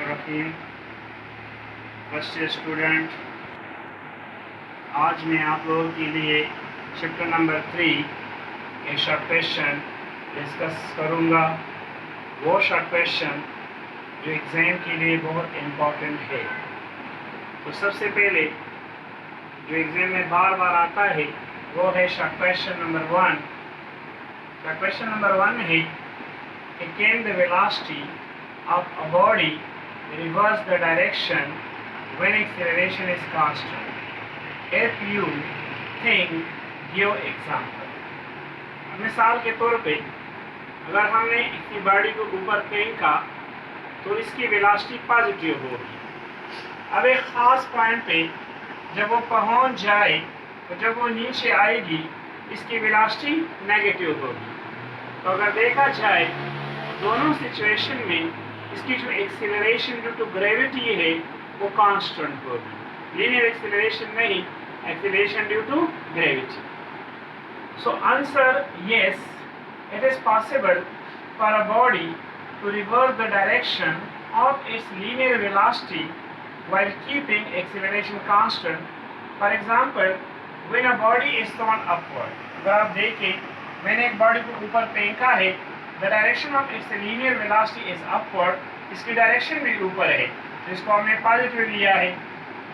रहीम। First year student, आज मैं आप लोगों के लिए चैप्टर नंबर 3 के शॉर्ट क्वेश्चन डिस्कस करूंगा। वो शॉर्ट क्वेश्चन जो एग्ज़ाम के लिए बहुत इम्पोर्टेंट है। तो सबसे पहले जो एग्ज़ाम में बार बार आता है वो है short question number 1। Short question number 1 है कि can the velocity of a body reverse the direction when acceleration is constant? If you think, give example. मिसाल के तौर पे अगर हमने इसकी बॉडी को ऊपर फेंका तो इसकी वेलोसिटी पॉजिटिव होगी। अब एक ख़ास पॉइंट पे जब वो पहुंच जाए तो जब वो नीचे आएगी इसकी वेलोसिटी नेगेटिव होगी। तो अगर देखा जाए दोनों सिचुएशन में इसकी जो एक्सीलरेशन ड्यू टू ग्रेविटी है वो कांस्टेंट होगी, लीनियर एक्सीलरेशन नहीं, acceleration due to gravity. So answer yes, it is possible for a body to reverse the direction of its linear velocity while keeping acceleration constant. For example, when a body is thrown upward, अगर आप देखें मैंने एक body को ऊपर फेंका है, the direction of its linear velocity is upward, इसकी डायरेक्शन भी ऊपर है, तो इसको हमने पॉजिटिव लिया है।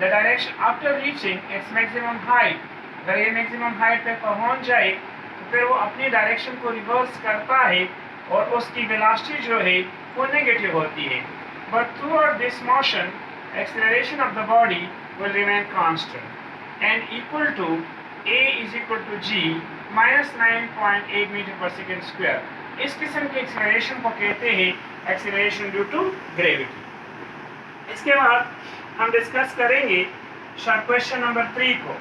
The direction after reaching its maximum height, अगर ये मैक्सिमम हाइट पे पहुंच जाए तो फिर वो अपनी डायरेक्शन को रिवर्स करता है और उसकी वेलोसिटी जो है वो नेगेटिव होती है। But throughout this motion, acceleration of the body will remain constant and equal to a is equal to g minus 9.8 meter per second square. इस किस्म के एक्सेलरेशन को कहते हैं एक्सेलरेशन ड्यू टू ग्रेविटी। इसके बाद हम डिस्कस करेंगे शॉर्ट क्वेश्चन नंबर 3 को।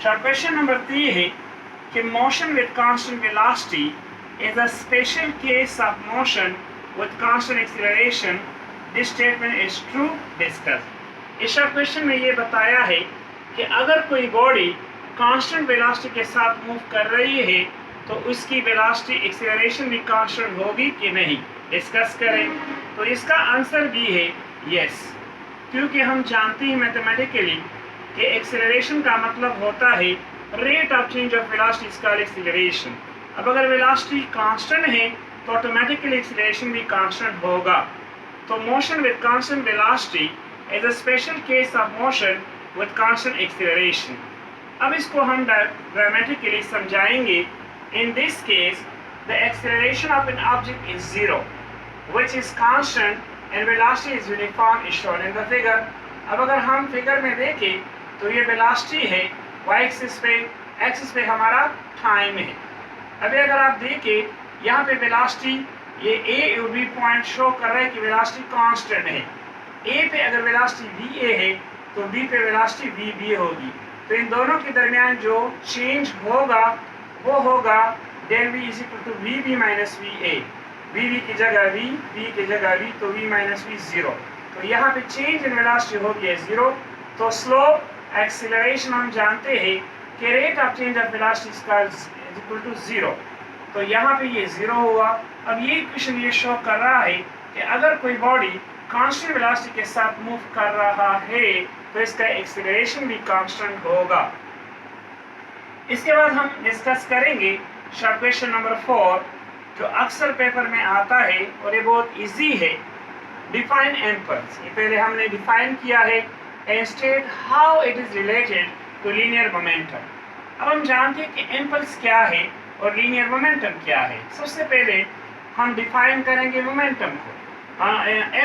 शॉर्ट क्वेश्चन नंबर 3 है कि motion with constant velocity is a special case of motion with constant acceleration. This statement is true, discuss. इस शॉर्ट क्वेश्चन में ये बताया है कि अगर कोई बॉडी कांस्टेंट वेलोसिटी के साथ मूव कर रही है तो उसकी वेलोसिटी एक्सेलरेशन भी कांस्टेंट होगी कि नहीं, डिस्कस करें। तो इसका आंसर भी है यस, क्योंकि हम जानते हैं मैथमेटिकली कि एक्सेलरेशन का मतलब होता है rate of change of velocity is called acceleration. अब अगर वेलोसिटी कांस्टेंट है तो ऑटोमेटिकली एक्सेलरेशन भी कांस्टेंट होगा। तो motion with constant velocity is a special case of motion with constant acceleration. अब इसको हम ग्रामेटिकली समझाएंगे। In this case, the acceleration of an object is zero, which is constant, and velocity is uniform, is shown in the figure. अब अगर हम figure में देखें तो ये वेलोसिटी है y एक्सिस पे, एक्सिस पे हमारा टाइम है। अभी अगर आप देखें यहाँ पे वेलोसिटी ये a और b पॉइंट शो कर रहा है कि वेलोसिटी कांस्टेंट है। a पे अगर वेलोसिटी va है तो b पे वेलोसिटी vb होगी। तो इन दोनों के दरमियान जो चेंज होगा वो होगा del v is equal to vb minus va। vb की जगह v, v की जगह v, तो v माइनस v 0। तो यहाँ पे चेंज इन वेलोसिटी हो गया 0। तो स्लोप एक्सीलरेशन हम जानते हैं कि rate of change of velocity is equal to 0। तो यहाँ पे ये 0 हुआ। अब ये इक्वेशन ये शो कर रहा है कि अगर कोई बॉडी कांस्टेंट वेलोसिटी के साथ मूव कर रहा है तो इसका एक्सीलरेशन भी कांस्टेंट होगा। इसके बाद हम डिस्कस करेंगे शॉर्ट क्वेश्चन नंबर 4 जो अक्सर पेपर में आता है और ये बहुत इजी है। डिफाइन इम्पल्स, ये पहले हमने डिफाइन किया है, and state how it is related to linear momentum. अब हम जानते हैं कि इम्पल्स क्या है और लीनियर मोमेंटम क्या है। सबसे पहले हम डिफाइन करेंगे मोमेंटम को,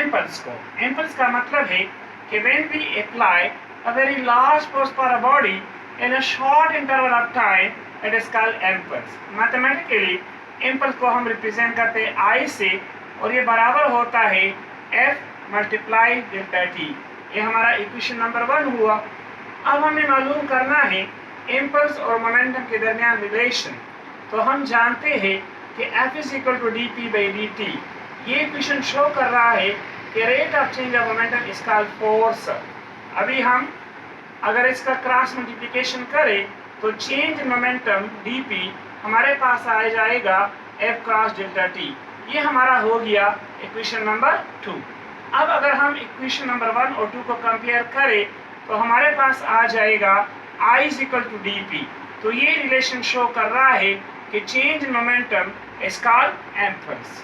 इम्पल्स को। इम्पल्स का मतलब है कि when we apply a very large force for a body in a short interval of time, it is called impulse. Mathematically, impulse को हम represent करते हैं I से, और ये बराबर होता है F multiply delta T। ये हमारा इक्वेशन नंबर 1 हुआ। अब हमें मालूम करना है impulse और मोमेंटम के दरमियान रिलेशन। तो हम जानते हैं कि F is equal to dp by dt। ये इक्वेशन शो कर रहा है कि rate of change of momentum is called force. अभी हम अगर इसका क्रॉस मल्टीप्लिकेशन करें तो चेंज इन मोमेंटम dp हमारे पास आ जाएगा f क्रॉस डेल्टा t। ये हमारा हो गया इक्वेशन नंबर 2। अब अगर हम इक्वेशन नंबर 1 और 2 को कंपेयर करें तो हमारे पास आ जाएगा I is equal to D P. तो ये रिलेशन शो कर रहा है कि change momentum is called impulse.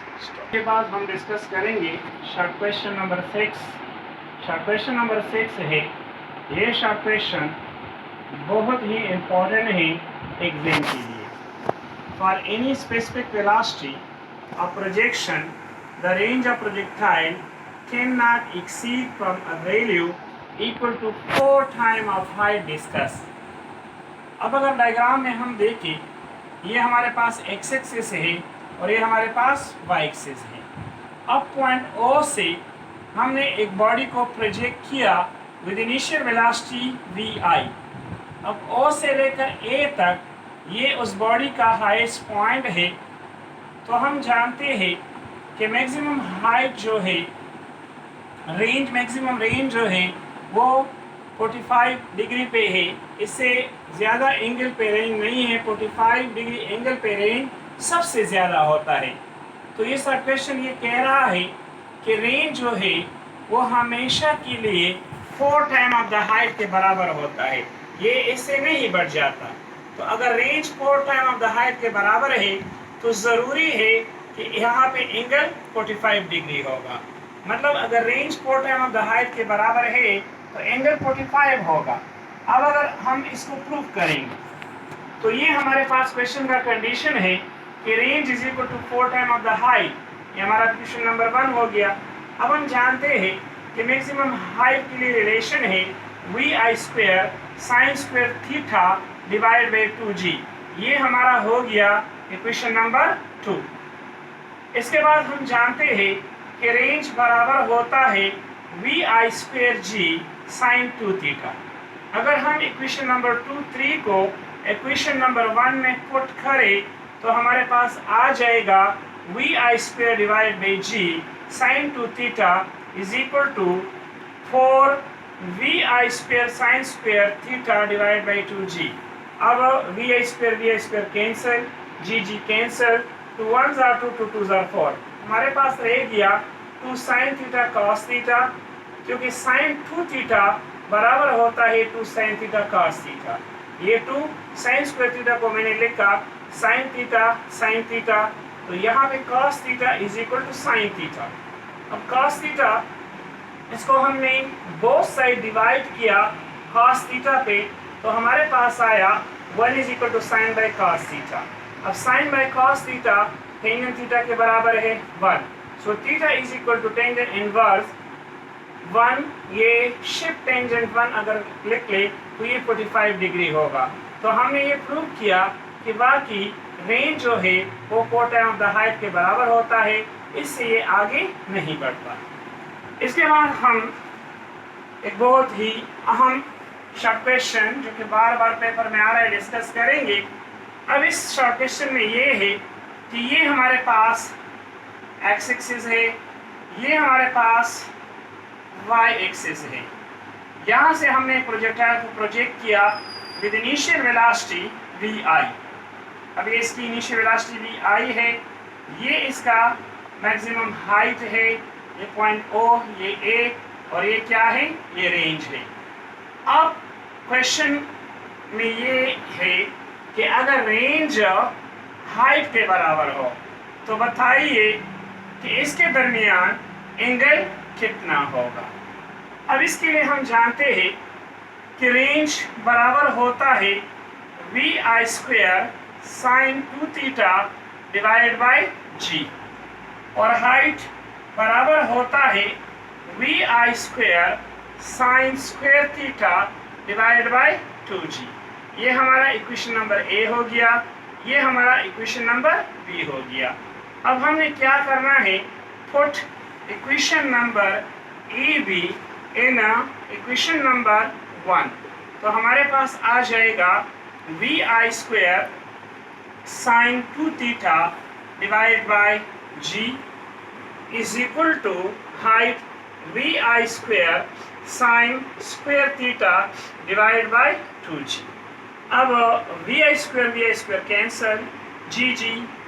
के बाद हम डिस्कस करेंगे short question number 6। Short question number 6 है, ये शॉर्ट क्वेश्चन बहुत ही इम्पोर्टेंट है एग्जाम के लिए। For any specific velocity of projection the range of projectile can not exceed from a value equal to 4 time of height discuss. अब अगर diagram में हम देखें, ये हमारे पास एक्स एक्सिस है और ये हमारे पास वाई एक्सिस है। अब पॉइंट ओ से हमने एक बॉडी को प्रोजेक्ट किया विद इनिशियल वेलोसिटी वी आई। अब ओ से लेकर ए तक ये उस बॉडी का हाईएस्ट पॉइंट है। तो हम जानते हैं कि मैक्सिमम हाइट जो है, रेंज मैक्सिमम रेंज जो है वो 45 डिग्री पे है। इससे ज़्यादा एंगल पे रेंज नहीं है। 45 डिग्री एंगल पे रेंज सबसे ज़्यादा होता है। तो ये सब क्वेश्चन ये कह रहा है कि रेंज जो है वो हमेशा के लिए 4 टाइम ऑफ द हाइट के बराबर होता है, ये इससे नहीं बढ़ जाता। तो अगर range 4 time of the height के बराबर है तो ज़रूरी है कि यहाँ पे एंगल 45 डिग्री होगा। मतलब अगर range 4 time of the height के बराबर है तो एंगल 45 होगा। अब अगर हम इसको प्रूव करेंगे तो ये हमारे पास क्वेश्चन का कंडीशन है कि range is equal to 4 time of the height. ये हमारा क्वेश्चन नंबर 1 हो गया। अब हम जानते हैं कि मैक्सिमम हाइट के लिए रिलेशन है we I square sine square theta divide by 2g। ये हमारा हो गया इक्वेशन नंबर 2। इसके बाद हम जानते हैं कि रेंज बराबर होता है we I square G sine 2 theta. अगर हम इक्वेशन नंबर 2, 3 को इक्वेशन नंबर 1 में पुट करें तो हमारे पास आ जाएगा V I square divide by G sine 2 theta is equal to 4 V I square sine square theta divide by 2g। अब V I square cancel, G cancel, 2 1s are 2, 2 2s are 4। हमारे पास रह गया 2 साइन थीटा कॉस थीटा, क्योंकि sign 2 theta बराबर होता है 2 sign theta cos theta. ये 2 sign square theta को मैंने लिखा साइन थीटा, तो यहाँ पे cos theta is equal to sine theta. अब कॉस थीटा इसको हमने बोथ साइड डिवाइड किया कॉस थीटा पे, तो हमारे पास आया 1 is equal to sine by cos theta. अब sine by cos theta tangent theta के बराबर है 1। So theta is equal to tangent inverse 1। ये शिफ्ट टेंजेंट 1 अगर लिख ले तो ये 45 डिग्री होगा। तो हमने ये प्रूव किया कि बाकी रेंज जो है वो 4 टाइम ऑफ द हाइट के बराबर होता है, इससे ये आगे नहीं बढ़ता। इसके बाद हम एक बहुत ही अहम शॉर्ट क्वेश्चन जो कि बार बार पेपर में आ रहा है डिस्कस करेंगे। अब इस शॉर्ट क्वेश्चन में ये है कि ये हमारे पास एक्स एक्सिस है, ये हमारे पास वाई एक्सिस है। यहाँ से हमने प्रोजेक्टाइल को प्रोजेक्ट किया विद इनिशियल वेलोसिटी वी आई। अब ये इसकी इनिशियल वेलोसिटी वी आई है, ये इसका मैक्सिमम हाइट है, ये पॉइंट ओ, ये ए, और ये क्या है, ये रेंज है। अब क्वेश्चन में ये है कि अगर रेंज हाइट के बराबर हो तो बताइए कि इसके दरमियान एंगल कितना होगा। अब इसके लिए हम जानते हैं कि रेंज बराबर होता है we I square sine 2 theta divide by g, और हाइट बराबर होता है we I square sine square theta divide by 2g। ये हमारा इक्वेशन नंबर ए हो गया, ये हमारा इक्वेशन नंबर बी हो गया। अब हमने क्या करना है, put equation number A B in equation number 1। तो हमारे पास आ जाएगा V I square sine 2 theta divide by G is equal to height V I square sine square theta divide by 2g। अब वी आई square cancel, G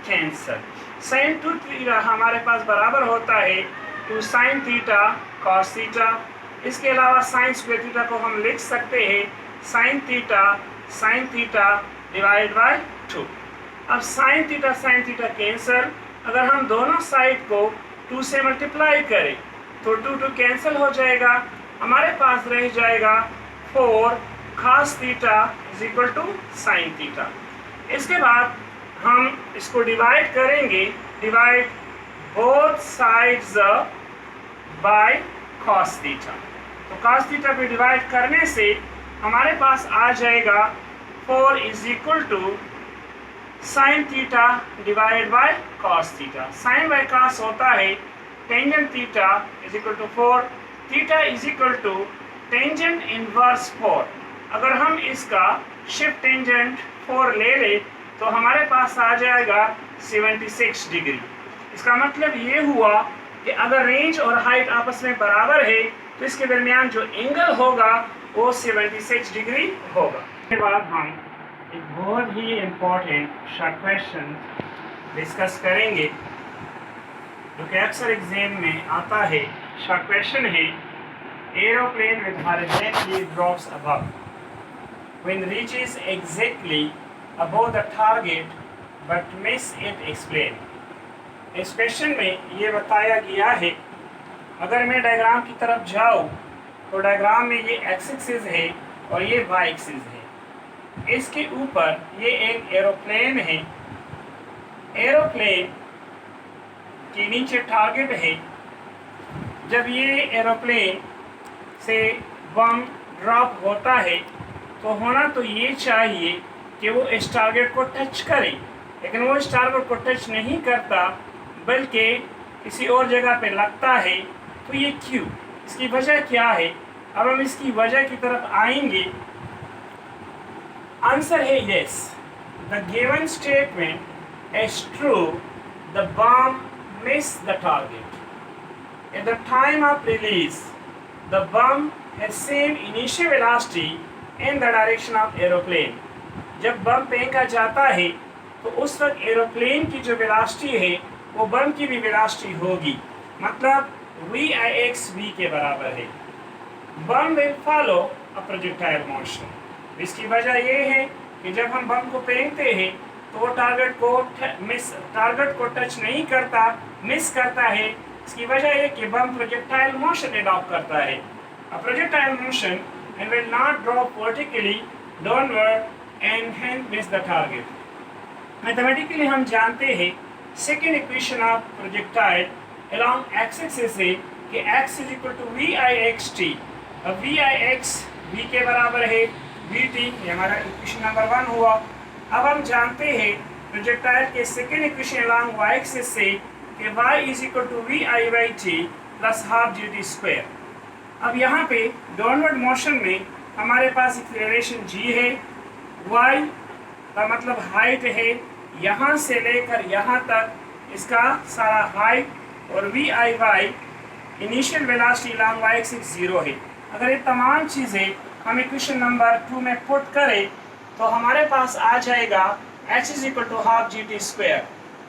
cancel. Sine 2 theta हमारे पास बराबर होता है two sine theta cos theta. इसके अलावा sign square theta को हम लिख सकते हैं साइन थीटा डिवाइड बाय 2। अब साइन थीटा कैंसिल। अगर हम दोनों साइड को 2 से मल्टीप्लाई करें तो 2 कैंसिल हो जाएगा, हमारे पास रह जाएगा 4 cos theta is equal to sine theta. इसके बाद हम इसको डिवाइड करेंगे, divide both sides by cos theta. तो cos थीटा पे डिवाइड करने से हमारे पास आ जाएगा 4 is equal to sine theta divide by cos theta. Sine by cos होता है tangent theta is equal to 4, theta is equal to tangent inverse 4। अगर हम इसका शिफ्ट टेंजेंट 4 ले ले तो हमारे पास आ जाएगा 76 डिग्री। इसका मतलब ये हुआ कि अगर रेंज और हाइट आपस में बराबर है तो इसके दरमियान जो एंगल होगा वो 76 डिग्री होगा। इसके बाद हम एक बहुत ही इम्पोर्टेंट शॉर्ट क्वेश्चन डिस्कस करेंगे जो कि अक्सर एग्जाम में आता है। शॉर्ट क्वेश्चन है aeroplane with horizontally drops above when reaches exactly above the target but miss it explain. इस क्वेश्चन में ये बताया गया है, अगर मैं डायग्राम की तरफ जाऊँ तो डायग्राम में ये एक्स एक्सिस है और ये वाई एक्सिस है। इसके ऊपर ये एक एरोप्लेन है, एरोप्लेन के नीचे टारगेट है। जब ये एरोप्लेन से बम ड्रॉप होता है तो होना तो ये चाहिए कि वो इस टारगेट को टच करे, लेकिन वो इस टारगेट को टच नहीं करता बल्कि किसी और जगह पे लगता है। तो ये क्यों, इसकी वजह क्या है? अब हम इसकी वजह की तरफ आएंगे। आंसर है yes, the given statement is true, the bomb miss the target. At the time of release the bomb has same initial velocity in the direction of aeroplane. जब बम फेंका जाता है तो उस वक्त एरोप्लेन की जो वेलोसिटी है वो बम की भी वेलोसिटी होगी, मतलब Vix v के बराबर है। Bomb will follow a projectile motion. इसकी वजह ये है कि जब हम बम को फेंकते हैं तो वो टारगेट को टच नहीं करता, मिस करता है। इसकी वजह है कि बम प्रोजेक्टाइल मोशन एडॉप्ट करता है। अ projectile motion and will not drop vertically downward and hence miss the target. Mathematically हम जानते हैं second equation of projectile along x axis है कि x is equal to Vix t। अब Vix v के बराबर है Vt, ये हमारा इक्वेशन नंबर 1 हुआ। अब हम जानते हैं प्रोजेक्टाइल के second equation along y axis से कि y is equal to Vi/t plus half gt square. अब यहाँ पे डाउनवर्ड मोशन में हमारे पास एक्सेलरेशन g है, y का मतलब हाइट है, यहाँ से लेकर यहाँ तक इसका सारा हाइट, और Viy initial velocity long y axis 0 है। अगर ये तमाम चीज़ें हम इक्वेशन नंबर 2 में पुट करें तो हमारे पास आ जाएगा h is equal to half gt square.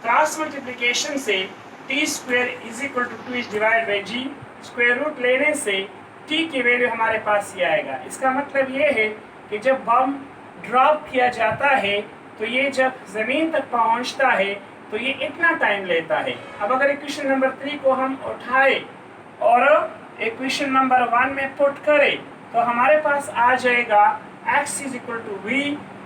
Cross multiplication से t square is equal to 2 divide by g, square root लेने से t की वैल्यू हमारे पास ये आएगा। इसका मतलब ये है कि जब बम ड्रॉप किया जाता है तो ये जब ज़मीन तक पहुंचता है तो ये इतना टाइम लेता है। अब अगर इक्वेशन नंबर 3 को हम उठाए और इक्वेशन नंबर 1 में पुट करें तो हमारे पास आ जाएगा x is equal to v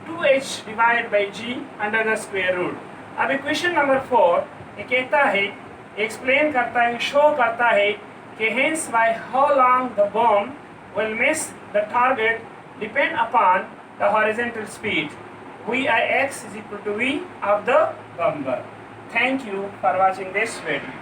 2h divide by g under the square root. अब इक्वेशन नंबर 4 ये कहता है, एक्सप्लेन करता है, शो करता है कि hence by how long the bomb will miss the target depend upon the horizontal speed. Vix is equal to v of the bomber. Thank you for watching this video.